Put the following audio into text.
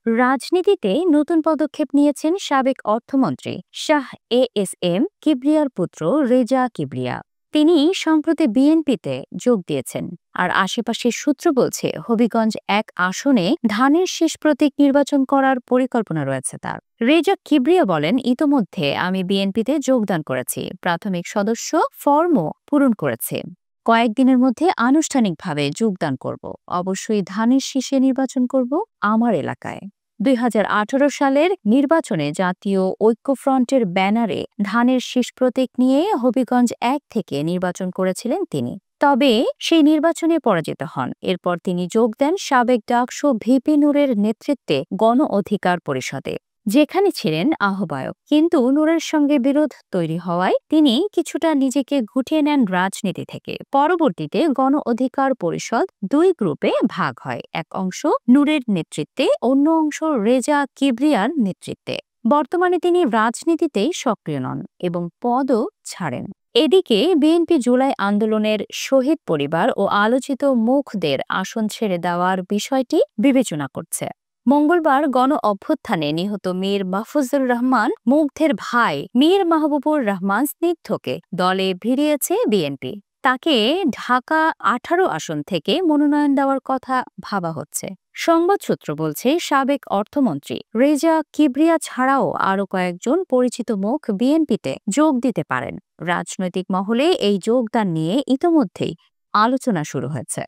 রাজনীতিতে নতুন পদক্ষেপ নিয়েছেন সাবেক অর্থমন্ত্রী শাহ এএসএম কিবরিয়ার পুত্র রেজা কিবরিয়া। তিনি সম্প্রতি বিএনপিতে যোগ দিয়েছেন। আর আশেপাশের সূত্র বলছে হবিগঞ্জ ১ আসনে ধানের শেষ প্রতীক নির্বাচন করার পরিকল্পনা রয়েছে তার। রেজা কিবরিয়া বলেন, ইতোমধ্যে আমি বিএনপিতে যোগদান করেছি, প্রাথমিক সদস্য ফরমও পূরণ করেছি। কয়েকদিনের মধ্যে আনুষ্ঠানিকভাবে যোগদান করব। অবশ্যই ধানের শীষে নির্বাচন করব আমার এলাকায়। ২০১৮ সালের নির্বাচনে জাতীয় ঐক্যফ্রন্টের ব্যানারে ধানের শীষ প্রতীক নিয়ে হবিগঞ্জ ১ থেকে নির্বাচন করেছিলেন তিনি। তবে সেই নির্বাচনে পরাজিত হন। এরপর তিনি যোগ দেন সাবেক ডাকসু ভিপি নূরের নেতৃত্বে গণ অধিকার পরিষদে, যেখানে ছিলেন আহ্বায়ক। কিন্তু নূরের সঙ্গে বিরোধ তৈরি হওয়ায় তিনি কিছুটা নিজেকে গুটিয়ে নেন রাজনীতি থেকে। পরবর্তীতে গণ অধিকার পরিষদ ২ গ্রুপে ভাগ হয়, এক অংশ নূরের নেতৃত্বে, অন্য অংশ রেজা কিবরিয়ার নেতৃত্বে। বর্তমানে তিনি রাজনীতিতেই সক্রিয় নন এবং পদও ছাড়েন। এদিকে বিএনপি জুলাই আন্দোলনের শহীদ পরিবার ও আলোচিত মুখদের আসন ছেড়ে দেওয়ার বিষয়টি বিবেচনা করছে। মঙ্গলবার গণ অভ্যুত্থানে নিহত মীর মাহফুজুর রহমান মুগ্ধের ভাই মীর মাহবুবুর রহমান স্নিগ্ধকে দলে ভিড়িয়েছে বিএনপি। তাকে ঢাকা ১৮ আসন থেকে মনোনয়ন দেওয়ার কথা ভাবা হচ্ছে। সংবাদ সূত্র বলছে, সাবেক অর্থমন্ত্রী রেজা কিবরিয়া ছাড়াও আরও কয়েকজন পরিচিত মুখ বিএনপিতে যোগ দিতে পারেন। রাজনৈতিক মহলে এই যোগদান নিয়ে ইতোমধ্যেই আলোচনা শুরু হয়েছে।